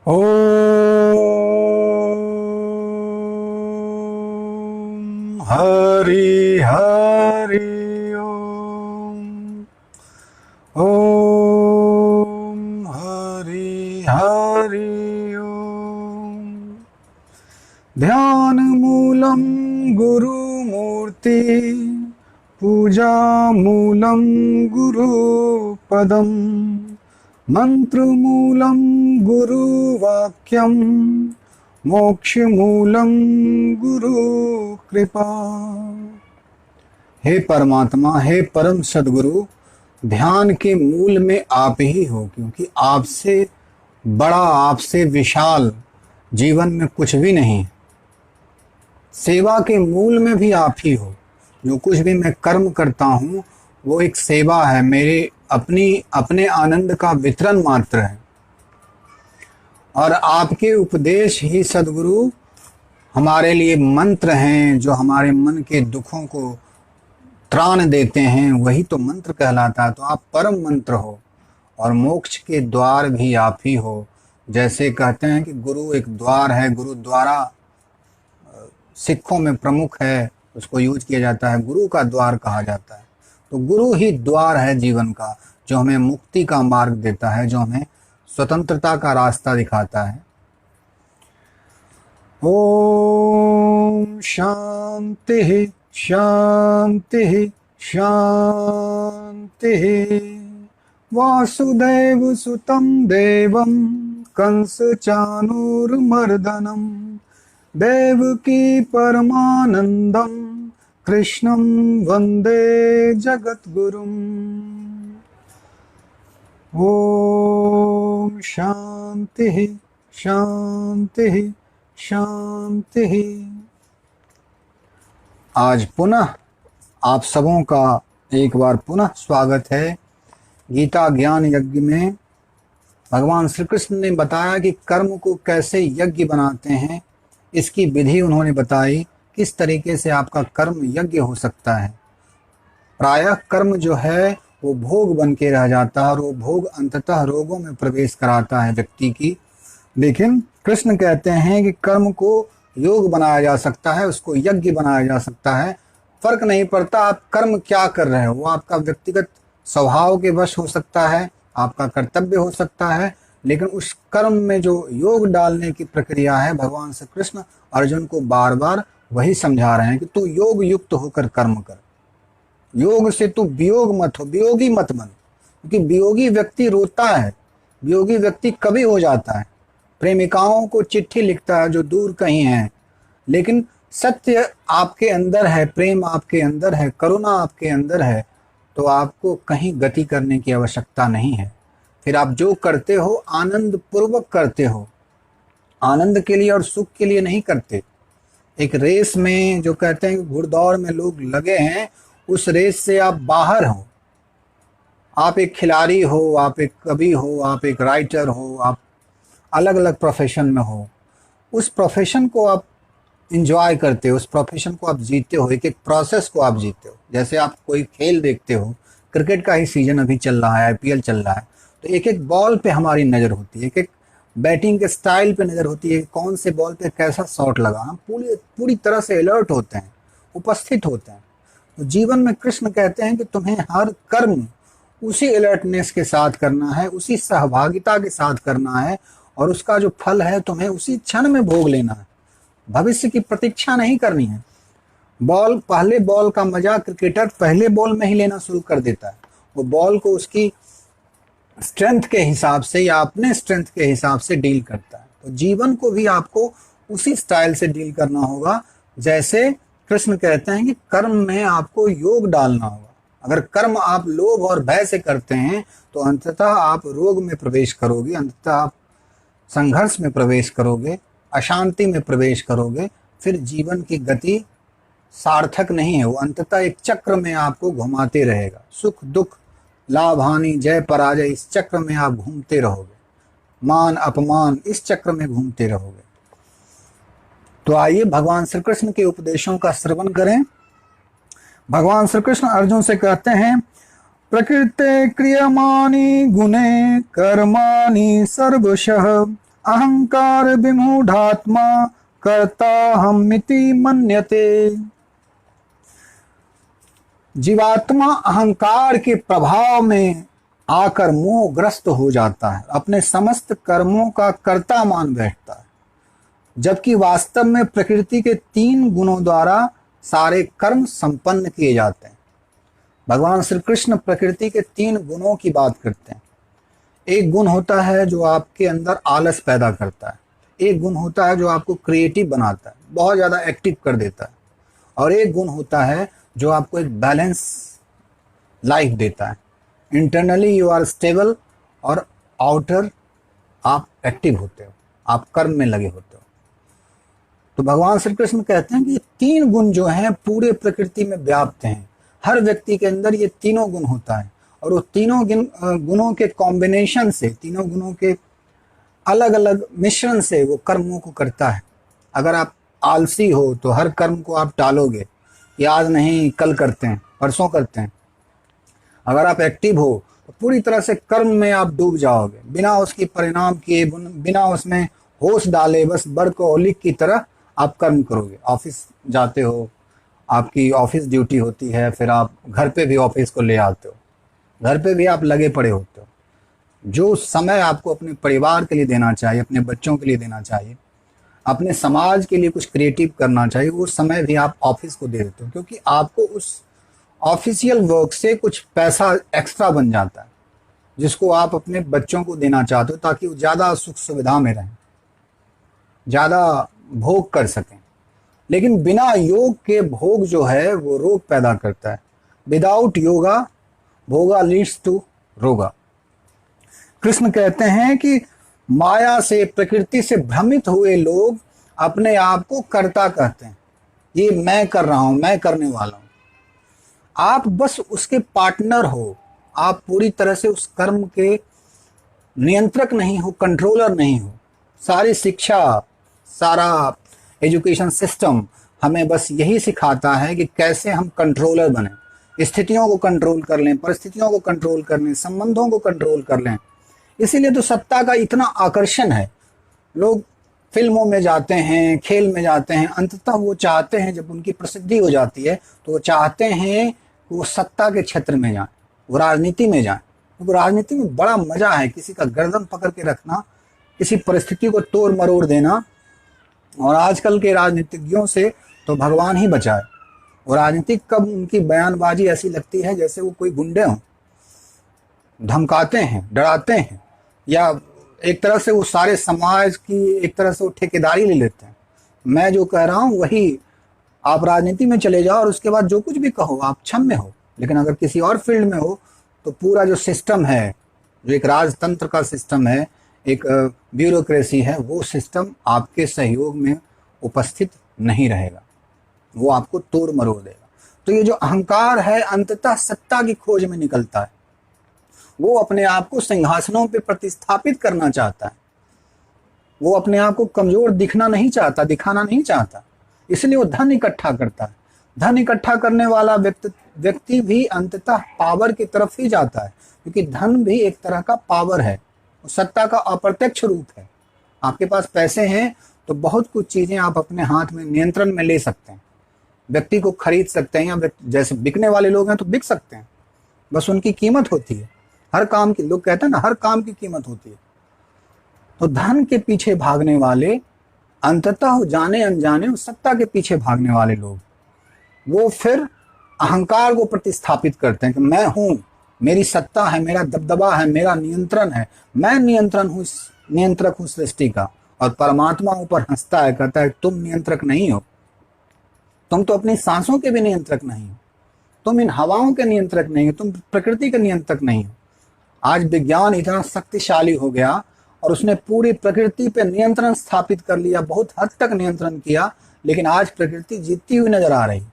ओम हरि हरि ओम। ओम हरि हरि ओम। ध्यान मूलम गुरु मूर्ति, पूजा मूलम गुरु पदम, मंत्र मूलम गुरु वाक्यम, मोक्ष मूलम गुरु कृपा। हे परमात्मा, हे परम सद्गुरु, ध्यान के मूल में आप ही हो, क्योंकि आपसे बड़ा, आपसे विशाल जीवन में कुछ भी नहीं। सेवा के मूल में भी आप ही हो। जो कुछ भी मैं कर्म करता हूँ वो एक सेवा है, मेरे अपने आनंद का वितरण मात्र है। और आपके उपदेश ही सद्गुरु हमारे लिए मंत्र हैं, जो हमारे मन के दुखों को त्राण देते हैं, वही तो मंत्र कहलाता है। तो आप परम मंत्र हो और मोक्ष के द्वार भी आप ही हो। जैसे कहते हैं कि गुरु एक द्वार है, गुरु द्वारा सिखों में प्रमुख है, उसको यूज किया जाता है, गुरु का द्वार कहा जाता है। तो गुरु ही द्वार है जीवन का, जो हमें मुक्ति का मार्ग देता है, जो हमें स्वतंत्रता का रास्ता दिखाता है। ओम शांति शांति शांति। वासुदेव सुतं देवं कंस चाणूरमर्दनम, देवकी परमानंदम कृष्णं वंदे जगद्गुरुम। ओम शांति शांति शांति। आज पुनः आप सबों का एक बार पुनः स्वागत है। गीता ज्ञान यज्ञ में भगवान श्री कृष्ण ने बताया कि कर्म को कैसे यज्ञ बनाते हैं, इसकी विधि उन्होंने बताई, किस तरीके से आपका कर्म यज्ञ हो सकता है। प्रायः कर्म जो है वो भोग बन के रह जाता है और वो भोग अंततः रोगों में प्रवेश कराता है व्यक्ति की। लेकिन कृष्ण कहते हैं कि कर्म को योग बनाया जा सकता है, उसको यज्ञ बनाया जा सकता है। फर्क नहीं पड़ता आप कर्म क्या कर रहे हो, वो आपका व्यक्तिगत स्वभाव के वश हो सकता है, आपका कर्तव्य हो सकता है, लेकिन उस कर्म में जो योग डालने की प्रक्रिया है, भगवान श्री कृष्ण अर्जुन को बार बार वही समझा रहे हैं कि तू योग युक्त होकर कर्म कर। योग से तू वियोग मत हो, वियोगी मत बन, क्योंकि वियोगी व्यक्ति रोता है, वियोगी व्यक्ति कभी हो जाता है, प्रेमिकाओं को चिट्ठी लिखता है जो दूर कहीं है। लेकिन सत्य आपके अंदर है, प्रेम आपके अंदर है, करुणा आपके अंदर है, तो आपको कहीं गति करने की आवश्यकता नहीं है। फिर आप जो करते हो आनंद पूर्वक करते हो, आनंद के लिए और सुख के लिए नहीं करते। एक रेस में जो कहते हैं घुड़दौड़ में लोग लगे हैं, उस रेस से आप बाहर हो। आप एक खिलाड़ी हो, आप एक कवि हो, आप एक राइटर हो, आप अलग अलग प्रोफेशन में हो, उस प्रोफेशन को आप इंजॉय करते हो, उस प्रोफेशन को आप जीते हो, एक एक प्रोसेस को आप जीते हो। जैसे आप कोई खेल देखते हो, क्रिकेट का ही सीजन अभी चल रहा है, आईपीएल चल रहा है, तो एक एक बॉल पे हमारी नज़र होती है, एक एक बैटिंग के स्टाइल पे नज़र होती है, कौन से बॉल पे कैसा शॉट लगा। हम पूरी तरह से अलर्ट होते हैं, उपस्थित होते हैं। तो जीवन में कृष्ण कहते हैं कि तुम्हें हर कर्म उसी अलर्टनेस के साथ करना है, उसी सहभागिता के साथ करना है, और उसका जो फल है तुम्हें उसी क्षण में भोग लेना है। भविष्य की प्रतीक्षा नहीं करनी है। पहले बॉल का मजा क्रिकेटर पहले बॉल में ही लेना शुरू कर देता है। वो बॉल को उसकी स्ट्रेंथ के हिसाब से या अपने स्ट्रेंथ के हिसाब से डील करता है। तो जीवन को भी आपको उसी स्टाइल से डील करना होगा, जैसे कृष्ण कहते हैं कि कर्म में आपको योग डालना होगा। अगर कर्म आप लोभ और भय से करते हैं तो अंततः आप रोग में प्रवेश करोगे, अंततः आप संघर्ष में प्रवेश करोगे, अशांति में प्रवेश करोगे। फिर जीवन की गति सार्थक नहीं है, वो अंततः एक चक्र में आपको घुमाते रहेगा। सुख दुख, लाभ हानि, जय पराजय, इस चक्र में आप घूमते रहोगे, मान अपमान, इस चक्र में घूमते रहोगे। तो आइए भगवान श्री कृष्ण के उपदेशों का श्रवण करें। भगवान श्री कृष्ण अर्जुन से कहते हैं, प्रकृते क्रियमाणि गुणे कर्माणि सर्वशः अहंकार विमूढ़ात्मा कर्ता हमिति मन्यते। जीवात्मा अहंकार के प्रभाव में आकर मोहग्रस्त हो जाता है, अपने समस्त कर्मों का कर्ता मान बैठता है, जबकि वास्तव में प्रकृति के 3 गुणों द्वारा सारे कर्म संपन्न किए जाते हैं। भगवान श्री कृष्ण प्रकृति के 3 गुणों की बात करते हैं। एक गुण होता है जो आपके अंदर आलस पैदा करता है, एक गुण होता है जो आपको क्रिएटिव बनाता है, बहुत ज़्यादा एक्टिव कर देता है, और एक गुण होता है जो आपको एक बैलेंस लाइफ देता है। इंटरनली यू आर स्टेबल और आउटर आप एक्टिव होते हो, आप कर्म में लगे होते हो। तो भगवान श्री कृष्ण कहते हैं कि ये 3 गुण जो हैं पूरे प्रकृति में व्याप्त हैं। हर व्यक्ति के अंदर ये तीनों गुण होता है, और वो तीनों गुणों के कॉम्बिनेशन से, तीनों गुणों के अलग अलग मिश्रण से वो कर्मों को करता है। अगर आप आलसी हो तो हर कर्म को आप टालोगे, कि आज नहीं कल करते हैं, परसों करते हैं। अगर आप एक्टिव हो तो पूरी तरह से कर्म में आप डूब जाओगे, बिना उसकी परिणाम किए, बिना उसमें होश डाले, बस वर्कहोलिक की तरह आप कर्म करोगे। ऑफिस जाते हो, आपकी ऑफिस ड्यूटी होती है, फिर आप घर पे भी ऑफिस को ले आते हो, घर पे भी आप लगे पड़े होते हो। जो समय आपको अपने परिवार के लिए देना चाहिए, अपने बच्चों के लिए देना चाहिए, अपने समाज के लिए कुछ क्रिएटिव करना चाहिए, वो समय भी आप ऑफिस को दे देते हो, क्योंकि आपको उस ऑफिशियल वर्क से कुछ पैसा एक्स्ट्रा बन जाता है, जिसको आप अपने बच्चों को देना चाहते हो, ताकि वो ज़्यादा सुख सुविधा में रहें, ज़्यादा भोग कर सकें। लेकिन बिना योग के भोग जो है वो रोग पैदा करता है। विदाउट योगा भोगा लीड्स टू रोगा। कृष्ण कहते हैं कि माया से, प्रकृति से भ्रमित हुए लोग अपने आप को कर्ता कहते हैं। ये मैं कर रहा हूं, मैं करने वाला हूं। आप बस उसके पार्टनर हो, आप पूरी तरह से उस कर्म के नियंत्रक नहीं हो, कंट्रोलर नहीं हो। सारी शिक्षा, सारा एजुकेशन सिस्टम हमें बस यही सिखाता है कि कैसे हम कंट्रोलर बने, स्थितियों को कंट्रोल कर लें, परिस्थितियों को कंट्रोल कर लें, संबंधों को कंट्रोल कर लें। इसीलिए तो सत्ता का इतना आकर्षण है। लोग फिल्मों में जाते हैं, खेल में जाते हैं, अंततः वो चाहते हैं, जब उनकी प्रसिद्धि हो जाती है तो वो चाहते हैं कि वो सत्ता के क्षेत्र में जाएं, वो राजनीति में जाएं। तो राजनीति में बड़ा मजा है, किसी का गर्दन पकड़ के रखना, किसी परिस्थिति को तोड़ मरोड़ देना। और आजकल के राजनीतिज्ञों से तो भगवान ही बचाए। और राजनीतिक कब उनकी बयानबाजी ऐसी लगती है जैसे वो कोई गुंडे हों, धमकाते हैं, डराते हैं, या एक तरह से वो सारे समाज की एक तरह से वो ठेकेदारी ले लेते हैं। मैं जो कह रहा हूँ वही आप राजनीति में चले जाओ और उसके बाद जो कुछ भी कहो आप क्षम्य हो। लेकिन अगर किसी और फील्ड में हो तो पूरा जो सिस्टम है, जो एक राजतंत्र का सिस्टम है, एक ब्यूरोक्रेसी है, वो सिस्टम आपके सहयोग में उपस्थित नहीं रहेगा, वो आपको तोड़ मरोड़ देगा। तो ये जो अहंकार है अंततः सत्ता की खोज में निकलता है। वो अपने आप को सिंहासनों पे प्रतिस्थापित करना चाहता है, वो अपने आप को कमजोर दिखाना नहीं चाहता, इसलिए वो धन इकट्ठा करता है। धन इकट्ठा करने वाला व्यक्ति भी अंततः पावर की तरफ ही जाता है, क्योंकि धन भी एक तरह का पावर है, सत्ता का अप्रत्यक्ष रूप है। आपके पास पैसे हैं तो बहुत कुछ चीजें आप अपने हाथ में नियंत्रण में ले सकते हैं, व्यक्ति को खरीद सकते हैं, या जैसे बिकने वाले लोग हैं तो बिक सकते हैं, बस उनकी कीमत होती है। हर काम की, लोग कहते हैं ना, हर काम की कीमत होती है। तो धन के पीछे भागने वाले अंततः जाने अनजाने उस सत्ता के पीछे भागने वाले लोग, वो फिर अहंकार को प्रतिस्थापित करते हैं कि मैं हूं, मेरी सत्ता है, मेरा दबदबा है, मेरा नियंत्रण है, मैं नियंत्रक हूं सृष्टि का। और परमात्मा ऊपर हंसता है, कहता है तुम नियंत्रक नहीं हो, तुम तो अपनी सांसों के भी नियंत्रक नहीं हो, तुम इन हवाओं के नियंत्रक नहीं हो, तुम प्रकृति के नियंत्रक नहीं हो। आज विज्ञान इतना शक्तिशाली हो गया और उसने पूरी प्रकृति पे नियंत्रण स्थापित कर लिया, बहुत हद तक नियंत्रण किया, लेकिन आज प्रकृति जीतती हुई नजर आ रही,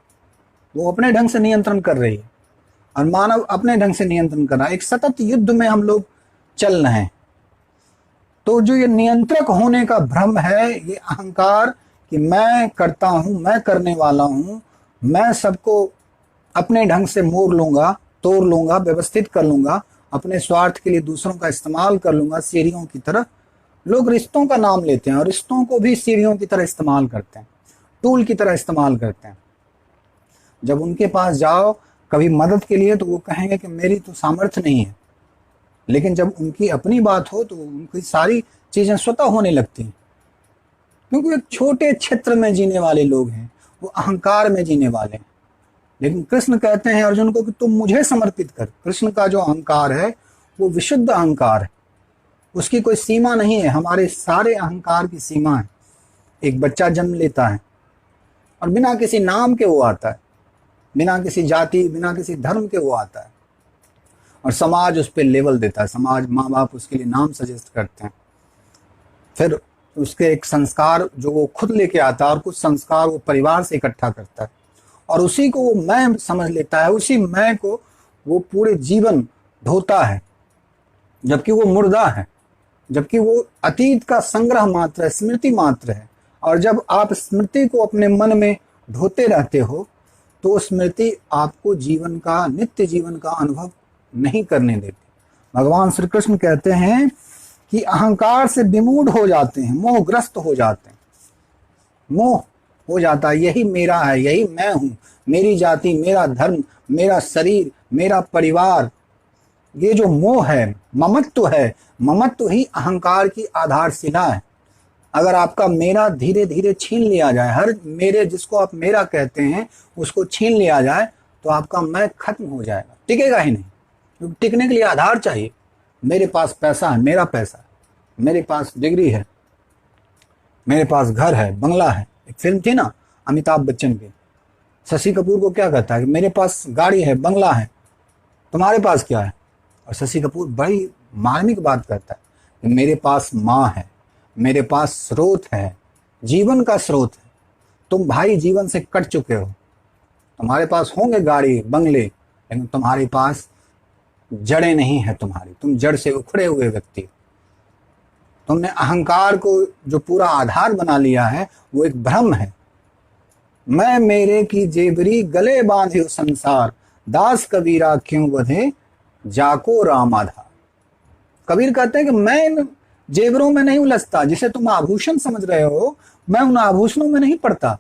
वो अपने ढंग से नियंत्रण कर रही है और मानव अपने ढंग से नियंत्रण कर रहा है। एक सतत युद्ध में हम लोग चल रहे हैं। तो जो ये नियंत्रक होने का भ्रम है, ये अहंकार कि मैं करता हूं, मैं करने वाला हूं, मैं सबको अपने ढंग से मोड़ लूंगा, तोड़ लूंगा, व्यवस्थित कर लूंगा, अपने स्वार्थ के लिए दूसरों का इस्तेमाल कर लूंगा सीढ़ियों की तरह, लोग रिश्तों का नाम लेते हैं और रिश्तों को भी सीढ़ियों की तरह इस्तेमाल करते हैं, टूल की तरह इस्तेमाल करते हैं। जब उनके पास जाओ कभी मदद के लिए तो वो कहेंगे कि मेरी तो सामर्थ्य नहीं है, लेकिन जब उनकी अपनी बात हो तो उनकी सारी चीजें स्वतः होने लगती हैं, क्योंकि एक छोटे क्षेत्र में जीने वाले लोग हैं, वो अहंकार में जीने वाले हैं। लेकिन कृष्ण कहते हैं अर्जुन को कि तुम मुझे समर्पित कर। कृष्ण का जो अहंकार है वो विशुद्ध अहंकार है, उसकी कोई सीमा नहीं है। हमारे सारे अहंकार की सीमा है। एक बच्चा जन्म लेता है और बिना किसी नाम के वो आता है, बिना किसी जाति, बिना किसी धर्म के वो आता है, और समाज उस पर लेवल देता है। समाज, माँ बाप उसके लिए नाम सजेस्ट करते हैं, फिर उसके एक संस्कार जो वो खुद लेके आता है और कुछ संस्कार वो परिवार से इकट्ठा करता है, और उसी को वो मैं समझ लेता है। उसी मैं को वो पूरे जीवन ढोता है, जबकि वो मुर्दा है, जबकि वो अतीत का संग्रह मात्र है, स्मृति मात्र है। और जब आप स्मृति को अपने मन में ढोते रहते हो तो स्मृति आपको जीवन का, नित्य जीवन का अनुभव नहीं करने देती। भगवान श्री कृष्ण कहते हैं कि अहंकार से विमूढ़ हो जाते हैं, मोहग्रस्त हो जाते हैं। मोह हो जाता है, यही मेरा है, यही मैं हूं, मेरी जाति, मेरा धर्म, मेरा शरीर, मेरा परिवार। ये जो मोह है, ममत्व है, ममत्व ही अहंकार की आधारशिला है। अगर आपका मेरा धीरे धीरे छीन लिया जाए, हर मेरे जिसको आप मेरा कहते हैं उसको छीन लिया जाए तो आपका मैं खत्म हो जाएगा, टिकेगा ही नहीं। क्योंकि टिकने के लिए आधार चाहिए। मेरे पास पैसा है, मेरा पैसा है, मेरे पास डिग्री है, मेरे पास घर है, बंगला है। एक फिल्म थी ना अमिताभ बच्चन की, शशि कपूर को क्या कहता है कि मेरे पास गाड़ी है, बंगला है, तुम्हारे पास क्या है? और शशि कपूर बड़ी मार्मिक बात कहता है कि मेरे पास माँ है, मेरे पास स्रोत है, जीवन का स्रोत है। तुम भाई जीवन से कट चुके हो, तुम्हारे पास होंगे गाड़ी, बंगले, लेकिन तुम्हारे पास जड़ें नहीं है तुम्हारी, तुम जड़ से उखड़े हुए व्यक्ति। तुमने अहंकार को जो पूरा आधार बना लिया है वो एक भ्रम है। मैं मेरे की जेबरी गले बांधे संसार, दास कबीरा क्यों बधे जाको राम आधार। कबीर कहते हैं कि मैं इन जेबरों में नहीं उलझता, जिसे तुम आभूषण समझ रहे हो, मैं उन आभूषणों में नहीं पड़ता।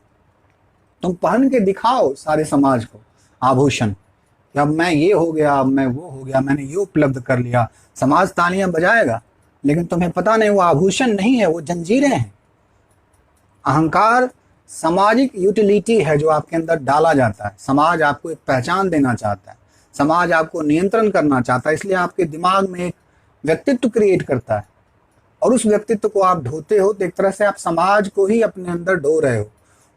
तुम पहन के दिखाओ सारे समाज को आभूषण कि अब मैं ये हो गया, अब मैं वो हो गया, मैंने ये उपलब्ध कर लिया, समाज तालियां बजाएगा, लेकिन तुम्हें पता नहीं वो आभूषण नहीं है, वो जंजीरें हैं। अहंकार सामाजिक यूटिलिटी है जो आपके अंदर डाला जाता है। समाज आपको एक पहचान देना चाहता है, समाज आपको नियंत्रण करना चाहता है, इसलिए आपके दिमाग में एक व्यक्तित्व क्रिएट करता है और उस व्यक्तित्व को आप ढोते हो तो एक तरह से आप समाज को ही अपने अंदर ढो रहे हो।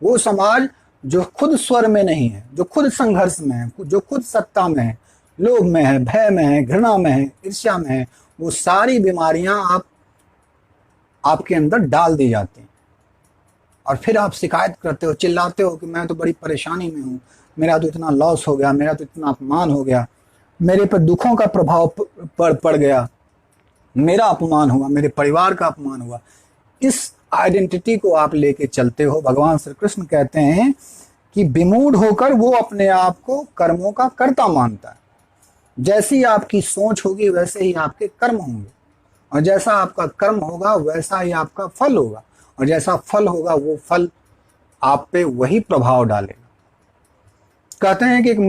वो समाज जो खुद स्वर में नहीं है, जो खुद संघर्ष में है, जो खुद सत्ता में है, लोभ में है, भय में है, घृणा में है, ईर्ष्या में है, वो सारी बीमारियां आपके अंदर डाल दी जाती हैं। और फिर आप शिकायत करते हो, चिल्लाते हो कि मैं तो बड़ी परेशानी में हूँ, मेरा तो इतना लॉस हो गया, मेरा तो इतना अपमान हो गया, मेरे पर दुखों का प्रभाव पड़ गया, मेरा अपमान हुआ, मेरे परिवार का अपमान हुआ। इस आइडेंटिटी को आप लेके चलते हो। भगवान श्री कृष्ण कहते हैं कि विमूढ़ होकर वो अपने आप को कर्मों का कर्ता मानता है। जैसी आपकी सोच होगी वैसे ही आपके कर्म होंगे, और जैसा आपका कर्म होगा वैसा ही आपका फल होगा, और जैसा फल होगा वो फल आप पे वही प्रभाव डालेगा। कहते हैं कि एक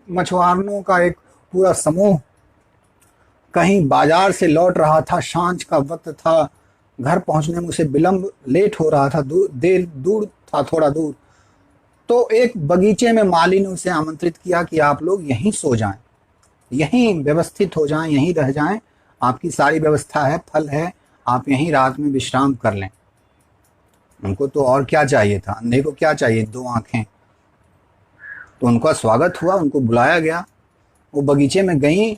मछुआरों का एक पूरा समूह कहीं बाजार से लौट रहा था, सांझ का वक्त था, घर पहुंचने में उसे विलंब, लेट हो रहा था, दूर था, थोड़ा दूर। तो एक बगीचे में माली ने उसे आमंत्रित किया कि आप लोग यहीं सो जाएं, यहीं व्यवस्थित हो जाएं, यहीं रह जाएं, आपकी सारी व्यवस्था है, फल है, आप यहीं रात में विश्राम कर लें। उनको तो और क्या चाहिए था, अंधे को क्या चाहिए, 2 आंखें। तो उनका स्वागत हुआ, उनको बुलाया गया, वो बगीचे में गई,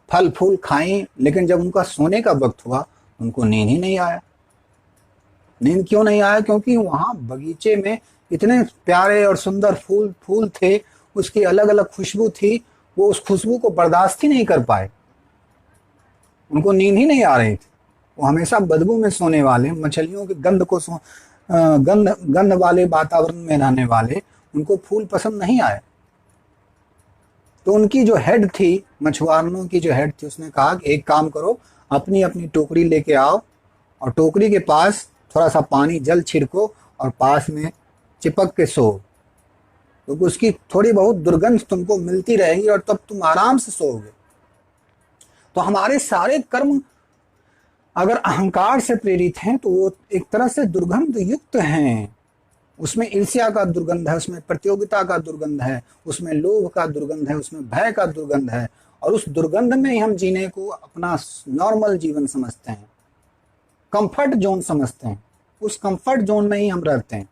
फल फूल खाई, लेकिन जब उनका सोने का वक्त हुआ उनको नींद ही नहीं आया। नींद क्यों नहीं आया? क्योंकि वहां बगीचे में इतने प्यारे और सुंदर फूल थे, उसकी अलग अलग खुशबू थी, वो उस खुशबू को बर्दाश्त ही नहीं कर पाए, उनको नींद ही नहीं आ रही थी। वो हमेशा बदबू में सोने वाले, मछलियों के गंध को गंध वाले वातावरण में रहने वाले, उनको फूल पसंद नहीं आए। तो उनकी जो हेड थी, मछुआरों की जो हेड थी, उसने कहा कि एक काम करो, अपनी अपनी टोकरी लेके आओ और टोकरी के पास थोड़ा सा पानी जल छिड़को और पास में चिपक के सो, तो उसकी थोड़ी बहुत दुर्गंध तुमको मिलती रहेगी और तब तुम आराम से सोओगे। तो हमारे सारे कर्म अगर अहंकार से प्रेरित हैं तो वो एक तरह से दुर्गंध युक्त हैं। उसमें ईर्ष्या का दुर्गंध है, उसमें प्रतियोगिता का दुर्गंध है, उसमें लोभ का दुर्गंध है, उसमें भय का दुर्गंध है, और उस दुर्गंध में ही हम जीने को अपना नॉर्मल जीवन समझते हैं, कंफर्ट जोन समझते हैं। उस कंफर्ट जोन में ही हम रहते हैं।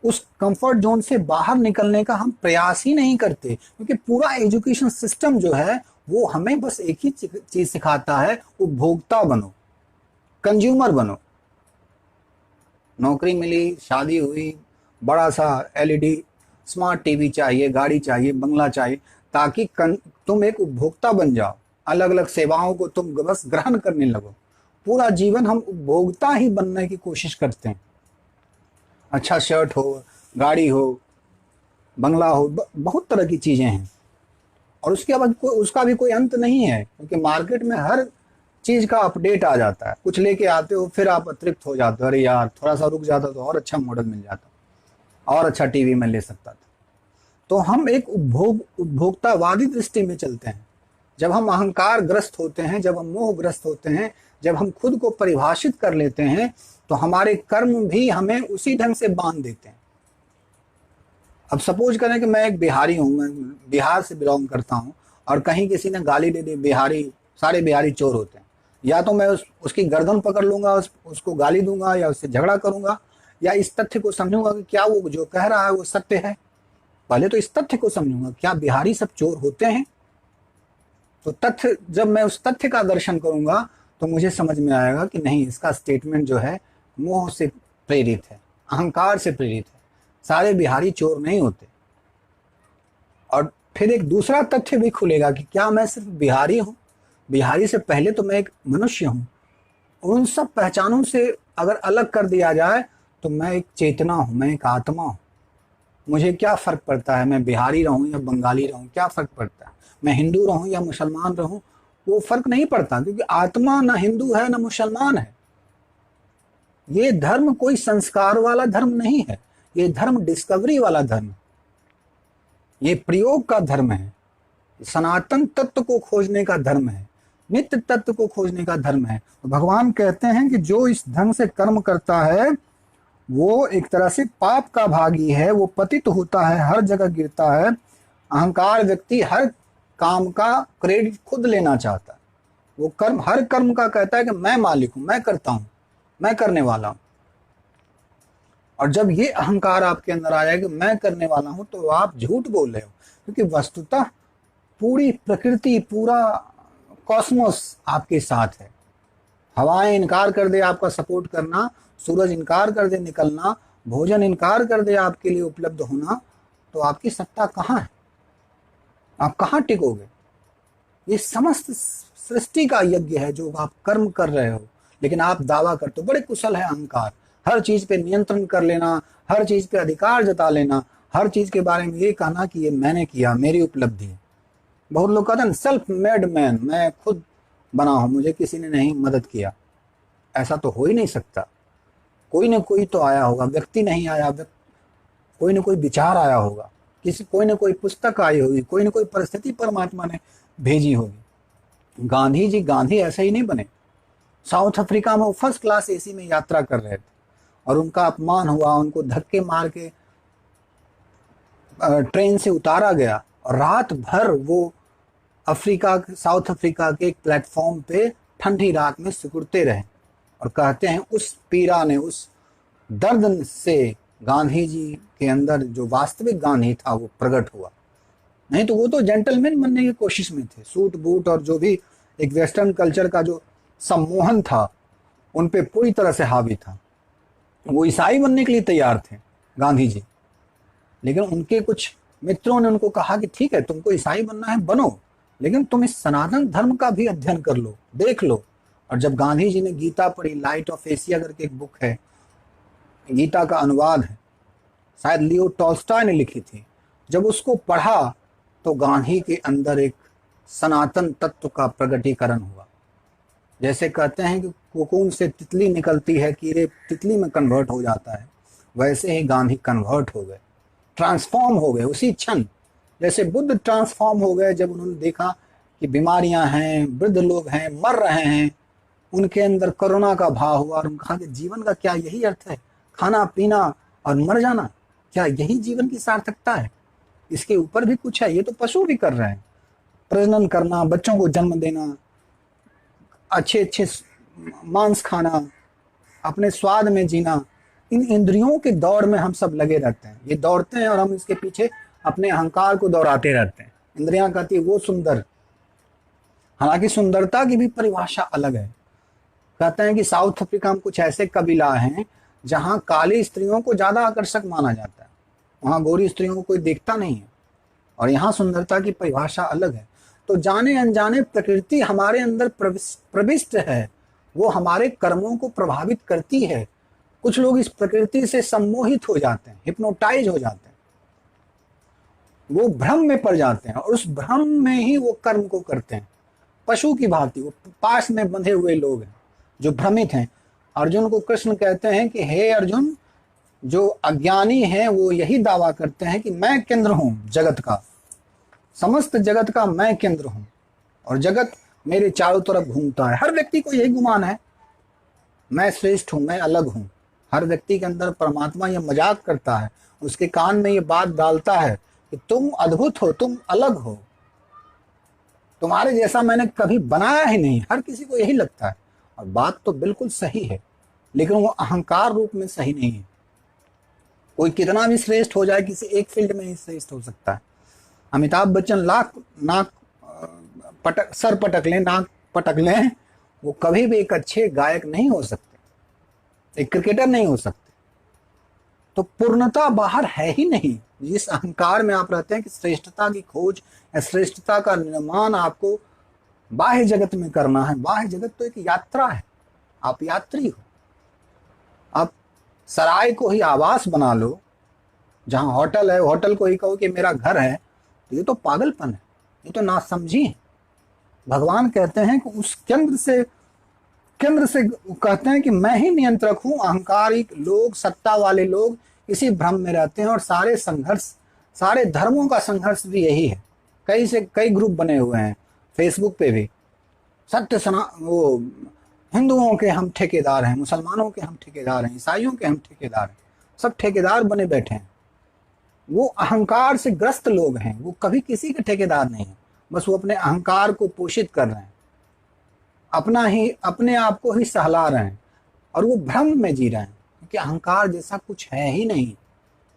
उस कंफर्ट जोन से बाहर निकलने का हम प्रयास ही नहीं करते, क्योंकि पूरा एजुकेशन सिस्टम जो है वो हमें बस एक ही चीज सिखाता है, उपभोक्ता बनो, कंज्यूमर बनो। नौकरी मिली, शादी हुई, बड़ा सा एलईडी स्मार्ट टीवी चाहिए, गाड़ी चाहिए, बंगला चाहिए, ताकि तुम एक उपभोक्ता बन जाओ, अलग अलग सेवाओं को तुम बस ग्रहण करने लगो। पूरा जीवन हम उपभोक्ता ही बनने की कोशिश करते हैं। अच्छा शर्ट हो, गाड़ी हो, बंगला हो, बहुत तरह की चीजें हैं, और उसके बाद उसका भी कोई अंत नहीं है, क्योंकि मार्केट में हर चीज का अपडेट आ जाता है। कुछ लेके आते हो, फिर आप अतृप्त हो जाते हो, अरे यार थोड़ा सा रुक जाता तो और अच्छा मॉडल मिल जाता, और अच्छा टीवी में ले सकता था। तो हम एक उपभोक्तावादी दृष्टि में चलते हैं। जब हम अहंकार ग्रस्त होते हैं, जब हम मोह ग्रस्त होते हैं, जब हम खुद को परिभाषित कर लेते हैं, तो हमारे कर्म भी हमें उसी ढंग से बांध देते हैं। अब सपोज करें कि मैं एक बिहारी हूं, मैं बिहार से बिलोंग करता हूं, और कहीं किसी ने गाली दे दी, बिहारी सारे बिहारी चोर होते हैं, या तो मैं उसकी गर्दन पकड़ लूंगा, उसको गाली दूंगा, या उससे झगड़ा करूंगा, या इस तथ्य को समझूंगा कि क्या वो जो कह रहा है वो सत्य है। पहले तो इस तथ्य को समझूंगा, क्या बिहारी सब चोर होते हैं? तो तथ्य, जब मैं उस तथ्य का दर्शन करूंगा तो मुझे समझ में आएगा कि नहीं, इसका स्टेटमेंट जो है मोह से प्रेरित है, अहंकार से प्रेरित है, सारे बिहारी चोर नहीं होते। और फिर एक दूसरा तथ्य भी खुलेगा कि क्या मैं सिर्फ बिहारी हूं? बिहारी से पहले तो मैं एक मनुष्य हूं। उन सब पहचानों से अगर अलग कर दिया जाए तो मैं एक चेतना हूं, मैं एक आत्मा हूं। मुझे क्या फर्क पड़ता है मैं बिहारी रहूं या बंगाली रहूं, क्या फर्क पड़ता है? मैं हिंदू रहूं या मुसलमान रहूं, वो फर्क नहीं पड़ता, क्योंकि आत्मा ना हिंदू है ना मुसलमान है। ये धर्म कोई संस्कार वाला धर्म नहीं है, ये धर्म डिस्कवरी वाला धर्म है, ये प्रयोग का धर्म है, सनातन तत्व को खोजने का धर्म है, नित्य तत्व को खोजने का धर्म है। तो भगवान कहते हैं कि जो इस ढंग से कर्म करता है वो एक तरह से पाप का भागी है, वो पतित होता है, हर जगह गिरता है। अहंकार व्यक्ति हर काम का क्रेडिट खुद लेना चाहता है, वो कर्म, हर कर्म का कहता है कि मैं मालिक हूं, मैं करता हूं, मैं करने वाला हूं। और जब ये अहंकार आपके अंदर आया कि मैं करने वाला हूं, तो आप झूठ बोल रहे हो, क्योंकि वस्तुतः पूरी प्रकृति, पूरा कॉस्मोस आपके साथ है। हवाएं इनकार कर दे आपका सपोर्ट करना, सूरज इनकार कर दे निकलना, भोजन इनकार कर दे आपके लिए उपलब्ध होना, तो आपकी सत्ता कहाँ है? आप कहाँ टिकोगे? ये समस्त सृष्टि का यज्ञ है जो आप कर्म कर रहे हो, लेकिन आप दावा करते हो, बड़े कुशल है अहंकार, हर चीज पे नियंत्रण कर लेना, हर चीज पे अधिकार जता लेना, हर चीज के बारे में ये कहना कि ये मैंने किया, मेरी उपलब्धि है। बहुत लोग कहते हैं सेल्फ मेड मैन, मैं खुद बना हूं, मुझे किसी ने नहीं मदद किया। ऐसा तो हो ही नहीं सकता। कोई न कोई तो आया होगा, व्यक्ति नहीं आया, कोई न कोई विचार आया होगा, कोई न कोई पुस्तक आई होगी, कोई न कोई परिस्थिति परमात्मा ने भेजी होगी। गांधी जी गांधी ऐसे ही नहीं बने। साउथ अफ्रीका में वो फर्स्ट क्लास एसी में यात्रा कर रहे थे और उनका अपमान हुआ, उनको धक्के मार के ट्रेन से उतारा गया, और रात भर वो साउथ अफ्रीका के एक प्लेटफॉर्म पे ठंडी रात में सिकुड़ते रहे। और कहते हैं उस पीड़ा ने, उस दर्द से गांधी जी के अंदर जो वास्तविक गांधी था वो प्रकट हुआ। नहीं तो वो तो जेंटलमैन बनने की कोशिश में थे, सूट बूट और जो भी एक वेस्टर्न कल्चर का जो सम्मोहन था उन पे पूरी तरह से हावी था। वो ईसाई बनने के लिए तैयार थे गांधी जी, लेकिन उनके कुछ मित्रों ने उनको कहा कि ठीक है, तुमको ईसाई बनना है बनो, लेकिन तुम इस सनातन धर्म का भी अध्ययन कर लो, देख लो। और जब गांधी जी ने गीता पढ़ी, लाइट ऑफ एशिया करके एक बुक है, गीता का अनुवाद है, शायद लियो टॉल्स्टॉय ने लिखी थी, जब उसको पढ़ा तो गांधी के अंदर एक सनातन तत्व का प्रकटीकरण हुआ। जैसे कहते हैं कि कोकून से तितली निकलती है, कीड़े तितली में कन्वर्ट हो जाता है, वैसे ही गांधी कन्वर्ट हो गए, ट्रांसफॉर्म हो गए उसी क्षण। जैसे बुद्ध ट्रांसफॉर्म हो गए जब उन्होंने देखा कि बीमारियां हैं, वृद्ध लोग हैं, मर रहे हैं, उनके अंदर करुणा का भाव हुआ और उन्होंने कहा कि जीवन का क्या यही अर्थ है, खाना पीना और मर जाना, क्या यही जीवन की सार्थकता है? इसके ऊपर भी कुछ है, ये तो पशु भी कर रहे हैं, प्रजनन करना, बच्चों को जन्म देना, अच्छे अच्छे मांस खाना, अपने स्वाद में जीना। इन इंद्रियों के दौड़ में हम सब लगे रहते हैं, ये दौड़ते हैं और हम इसके पीछे अपने अहंकार को दौड़ाते रहते हैं। इंद्रियां कहती है वो सुंदर, हालांकि सुंदरता की भी परिभाषा अलग है। कहते हैं कि साउथ अफ्रीका में कुछ ऐसे कबीला हैं जहां काली स्त्रियों को ज्यादा आकर्षक माना जाता है, वहां गोरी स्त्रियों को कोई देखता नहीं है, और यहाँ सुंदरता की परिभाषा अलग है। तो जाने अनजाने प्रकृति हमारे अंदर प्रविष्ट है, वो हमारे कर्मों को प्रभावित करती है। कुछ लोग इस प्रकृति से सम्मोहित हो जाते हैं, हिप्नोटाइज हो जाते हैं, वो भ्रम में पड़ जाते हैं और उस भ्रम में ही वो कर्म को करते हैं। पशु की भांति वो पास में बंधे हुए लोग हैं जो भ्रमित हैं। अर्जुन को कृष्ण कहते हैं कि हे अर्जुन, जो अज्ञानी हैं वो यही दावा करते हैं कि मैं केंद्र हूं जगत का, समस्त जगत का मैं केंद्र हूं और जगत मेरे चारों तरफ घूमता है। हर व्यक्ति को यही गुमान है, मैं श्रेष्ठ हूं, मैं अलग हूं। हर व्यक्ति के अंदर परमात्मा ये मजाक करता है, उसके कान में ये बात डालता है कि तुम अद्भुत हो, तुम अलग हो, तुम्हारे जैसा मैंने कभी बनाया ही नहीं। हर किसी को यही लगता है और बात तो बिल्कुल सही है, लेकिन वो अहंकार रूप में सही नहीं है। कोई कितना भी श्रेष्ठ हो जाए, किसी एक फील्ड में ही श्रेष्ठ हो सकता है। अमिताभ बच्चन लाख नाक सर पटक लें, नाक पटक लें, वो कभी भी एक अच्छे गायक नहीं हो सकते, एक क्रिकेटर नहीं हो सकते। तो पूर्णता बाहर है ही नहीं। जिस अहंकार में आप रहते हैं कि श्रेष्ठता की खोज या श्रेष्ठता का निर्माण आपको बाह्य जगत में करना है, बाह्य जगत तो एक यात्रा है, आप यात्री हो। आप सराय को ही आवास बना लो, जहां होटल है होटल को ही कहो कि मेरा घर है, तो ये तो पागलपन है, ये तो नासमझी है। भगवान कहते हैं कि उस केंद्र से कहते हैं कि मैं ही नियंत्रक हूं। अहंकारिक लोग, सत्ता वाले लोग इसी भ्रम में रहते हैं और सारे संघर्ष, सारे धर्मों का संघर्ष भी यही है। कई ग्रुप बने हुए हैं फेसबुक पे भी, वो हिंदुओं के हम ठेकेदार हैं, मुसलमानों के हम ठेकेदार हैं, ईसाइयों के हम ठेकेदार हैं, सब ठेकेदार बने बैठे हैं। वो अहंकार से ग्रस्त लोग हैं, वो कभी किसी के ठेकेदार नहीं है, बस वो अपने अहंकार को पोषित कर रहे हैं, अपने आप को ही सहला रहे हैं और वो भ्रम में जी रहे हैं, क्योंकि अहंकार जैसा कुछ है ही नहीं।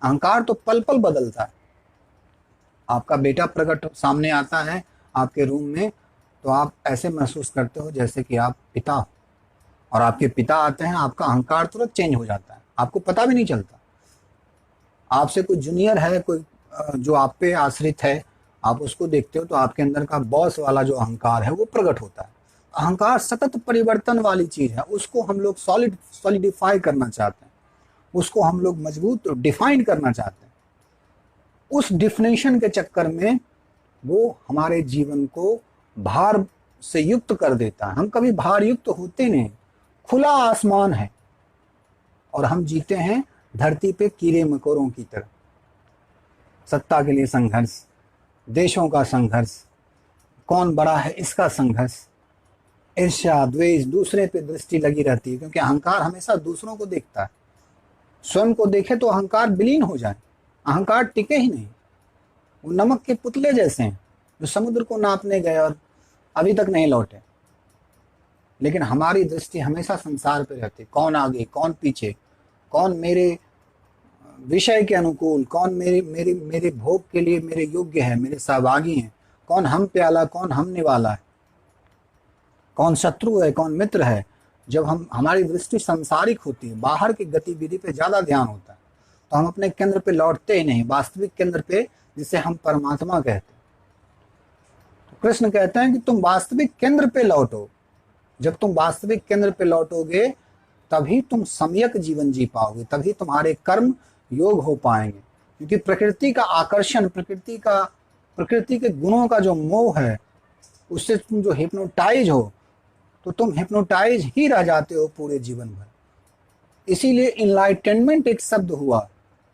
अहंकार तो पल पल बदलता है। आपका बेटा प्रकट सामने आता है आपके रूम में, तो आप ऐसे महसूस करते हो जैसे कि आप पिता हो, और आपके पिता आते हैं, आपका अहंकार तुरंत चेंज हो जाता है, आपको पता भी नहीं चलता। आपसे कोई जूनियर है, कोई जो आप पे आश्रित है, आप उसको देखते हो तो आपके अंदर का बॉस वाला जो अहंकार है वो प्रकट होता है। अहंकार सतत परिवर्तन वाली चीज है, उसको हम लोग सॉलिडिफाई करना चाहते हैं, उसको हम लोग मजबूत डिफाइन करना चाहते हैं। उस डिफिनेशन के चक्कर में वो हमारे जीवन को भार से युक्त कर देता है। हम कभी भार युक्त होते नहीं, खुला आसमान है और हम जीते हैं धरती पे कीड़े मकोड़ों की तरह। सत्ता के लिए संघर्ष, देशों का संघर्ष, कौन बड़ा है इसका संघर्ष, ईर्ष्या, द्वेष, दूसरे पे दृष्टि लगी रहती है, क्योंकि अहंकार हमेशा दूसरों को देखता है। स्वयं को देखे तो अहंकार विलीन हो जाए, अहंकार टिके ही नहीं। वो नमक के पुतले जैसे हैं जो समुद्र को नापने गए और अभी तक नहीं लौटे। लेकिन हमारी दृष्टि हमेशा संसार पे रहती है, कौन आगे कौन पीछे, कौन मेरे विषय के अनुकूल, कौन मेरे मेरे मेरे भोग के लिए मेरे योग्य है, मेरे सहभागी हैं, कौन हम प्याला कौन हम निवाला है, कौन शत्रु है कौन मित्र है। जब हमारी दृष्टि सांसारिक होती है, बाहर की गतिविधि पे ज्यादा ध्यान होता है, तो हम अपने केंद्र पे लौटते ही नहीं, वास्तविक केंद्र पे, जिसे हम परमात्मा कहते हैं। तो कृष्ण कहते हैं कि तुम वास्तविक केंद्र पे लौटो। जब तुम वास्तविक केंद्र पे लौटोगे तभी तुम सम्यक जीवन जी पाओगे, तभी तुम्हारे कर्म योग हो पाएंगे। क्योंकि प्रकृति का आकर्षण, प्रकृति के गुणों का जो मोह है, उससे तुम जो हिप्नोटाइज हो, तो तुम हिप्नोटाइज ही रह जाते हो पूरे जीवन भर। इसीलिए इनलाइटनमेंट एक शब्द हुआ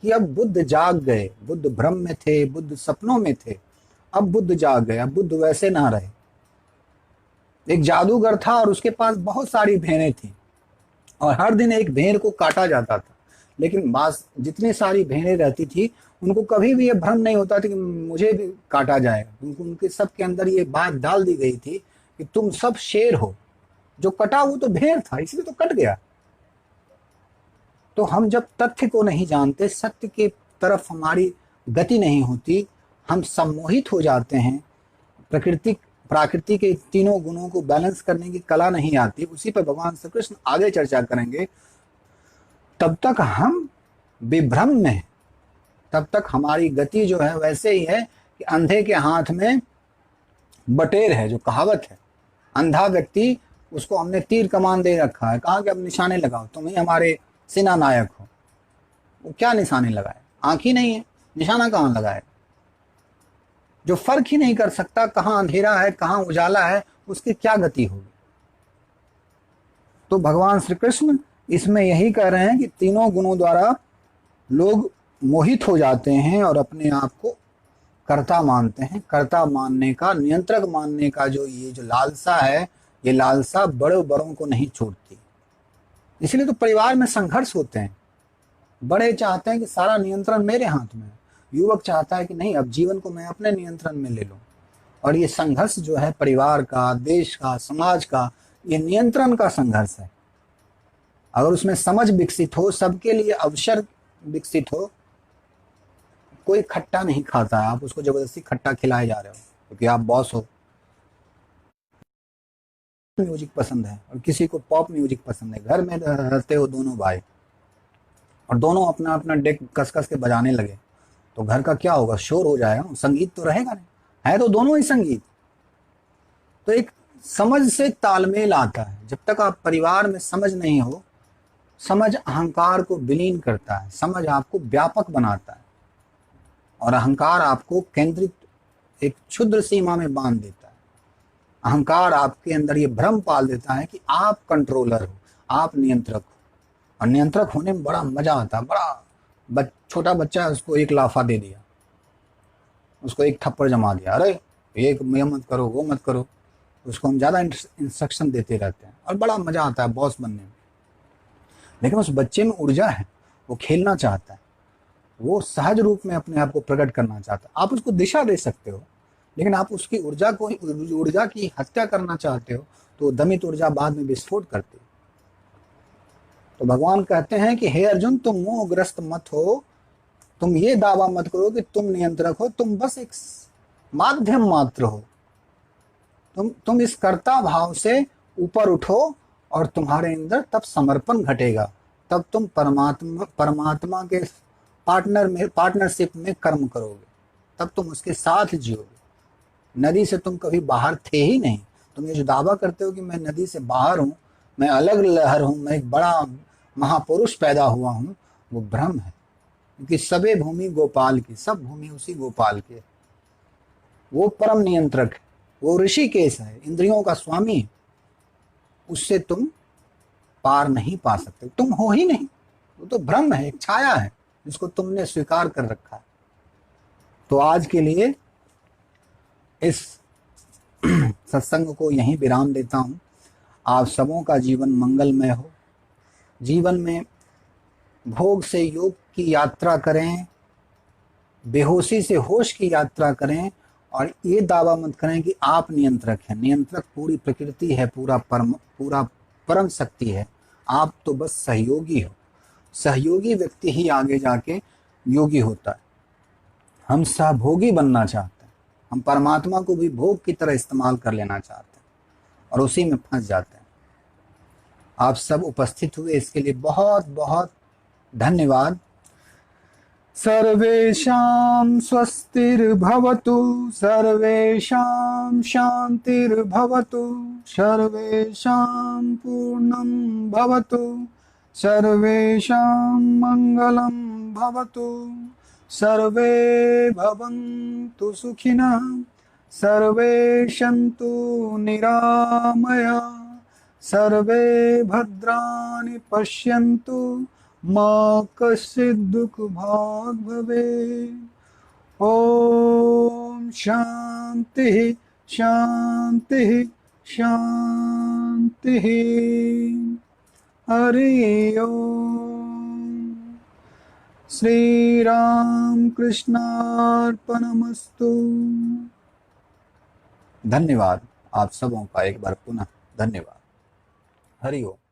कि अब बुद्ध जाग गए। बुद्ध भ्रम में थे, बुद्ध सपनों में थे, अब बुद्ध जाग गए, अब बुद्ध वैसे ना रहे। एक जादूगर था और उसके पास बहुत सारी भेड़ें थी और हर दिन एक भेड़ को काटा जाता था, लेकिन बास जितनी सारी भेड़ें रहती थी उनको कभी भी ये भ्रम नहीं होता था कि मुझे भी काटा जाएगा, क्योंकि उनके सबके अंदर ये बात डाल दी गई थी कि तुम सब शेर हो, जो कटा वो तो भेड़ था इसलिए तो कट गया। तो हम जब तथ्य को नहीं जानते, सत्य के तरफ हमारी गति नहीं होती, हम सम्मोहित हो जाते हैं, प्रकृति के तीनों गुणों को बैलेंस करने की कला नहीं आती, उसी पर भगवान श्री कृष्ण आगे चर्चा करेंगे। तब तक हम विभ्रम में, तब तक हमारी गति जो है वैसे ही है कि अंधे के हाथ में बटेर है, जो कहावत है। अंधा व्यक्ति, उसको हमने तीर कमान दे रखा है, कहा कि अब निशाने लगाओ, तुम ही हमारे सेना नायक हो। वो क्या निशाने लगाए, आंख ही नहीं है, निशाना कहाँ लगाए। जो फर्क ही नहीं कर सकता कहाँ अंधेरा है कहाँ उजाला है, उसकी क्या गति होगी। तो भगवान श्री कृष्ण इसमें यही कह रहे हैं कि तीनों गुणों द्वारा लोग मोहित हो जाते हैं और अपने आप को कर्ता मानते हैं। कर्ता मानने का, नियंत्रक मानने का जो ये जो लालसा है, ये लालसा बड़े बड़ों को नहीं छोड़ती। इसलिए तो परिवार में संघर्ष होते हैं। बड़े चाहते हैं कि सारा नियंत्रण मेरे हाथ में है, युवक चाहता है कि नहीं, अब जीवन को मैं अपने नियंत्रण में ले लूं। और ये संघर्ष जो है परिवार का, देश का, समाज का, ये नियंत्रण का संघर्ष है। अगर उसमें समझ विकसित हो, सबके लिए अवसर विकसित हो, कोई खट्टा नहीं खाता है, आप उसको जबरदस्ती खट्टा खिलाए जा रहे हो क्योंकि आप बॉस हो। म्यूजिक पसंद है और किसी को पॉप म्यूजिक पसंद है, घर में रहते हो दोनों भाई और दोनों अपना अपना डेक कस कस के बजाने लगे, तो घर का क्या होगा, शोर हो जाएगा, संगीत तो रहेगा नहीं, है तो दोनों ही संगीत। तो एक समझ से तालमेल आता है। जब तक आप परिवार में समझ नहीं हो, समझ अहंकार को विलीन करता है, समझ आपको व्यापक बनाता है और अहंकार आपको केंद्रित एक क्षुद्र सीमा में बांध देता है। अहंकार आपके अंदर ये भ्रम पाल देता है कि आप कंट्रोलर हो, आप नियंत्रक हो। और नियंत्रक होने में बड़ा मजा आता है। बड़ा छोटा बच्चा है, उसको एक लाफा दे दिया, उसको एक थप्पड़ जमा दिया, अरे ये मत करो, वो मत करो, उसको हम ज़्यादा इंस्ट्रक्शन देते रहते हैं और बड़ा मज़ा आता है बॉस बनने में। लेकिन उस बच्चे में ऊर्जा है, वो खेलना चाहता है, वो सहज रूप में अपने आप को प्रकट करना चाहता है। आप उसको दिशा दे सकते हो, लेकिन आप उसकी ऊर्जा की हत्या करना चाहते हो तो दमित ऊर्जा बाद में विस्फोट करती है। तो भगवान कहते हैं कि हे अर्जुन, तुम मोहग्रस्त मत हो, तुम ये दावा मत करो कि तुम नियंत्रक हो, तुम बस एक माध्यम मात्र हो। तुम इस कर्ता भाव से ऊपर उठो और तुम्हारे अंदर तब समर्पण घटेगा, तब तुम परमात्मा के पार्टनरशिप में कर्म करोगे, तब तुम उसके साथ जियोगे। नदी से तुम कभी बाहर थे ही नहीं। तुम ये जो दावा करते हो कि मैं नदी से बाहर हूँ, मैं अलग लहर हूँ, मैं एक बड़ा महापुरुष पैदा हुआ हूँ, वो भ्रम है। क्योंकि सबे भूमि गोपाल की, सब भूमि उसी गोपाल की। वो परम नियंत्रक है, वो ऋषिकेश है, इंद्रियों का स्वामी है, उससे तुम पार नहीं पा सकते, तुम हो ही नहीं। वो तो भ्रम है, एक छाया है जिसको तुमने स्वीकार कर रखा है। तो आज के लिए इस सत्संग को यहीं विराम देता हूं। आप सबों का जीवन मंगलमय हो। जीवन में भोग से योग की यात्रा करें, बेहोशी से होश की यात्रा करें और ये दावा मत करें कि आप नियंत्रक हैं। नियंत्रक पूरी प्रकृति है, पूरा परम शक्ति है। आप तो बस सहयोगी हो। सहयोगी व्यक्ति ही आगे जाके योगी होता है। हम सहभोगी बनना चाहते हैं, हम परमात्मा को भी भोग की तरह इस्तेमाल कर लेना चाहते हैं और उसी में फंस जाते हैं। आप सब उपस्थित हुए इसके लिए बहुत बहुत धन्यवाद। सर्वेषां स्वस्तिर्भवतु, सर्वेषां शान्तिर्भवतु, सर्वेषां पूर्णं भवतु, सर्वेषां मङ्गलं भवतु, सर्वे भवन्तु सुखिनः, सर्वे सन्तु निरामया, सर्वे भद्राणि पश्यन्तु मा कश्चित् दुःखभाग् भवेत्। ओम शांति शांति शांति। हरि ओम। श्री राम कृष्णार्पणमस्तु। धन्यवाद आप सबों का एक बार पुनः धन्यवाद। हरि ओम।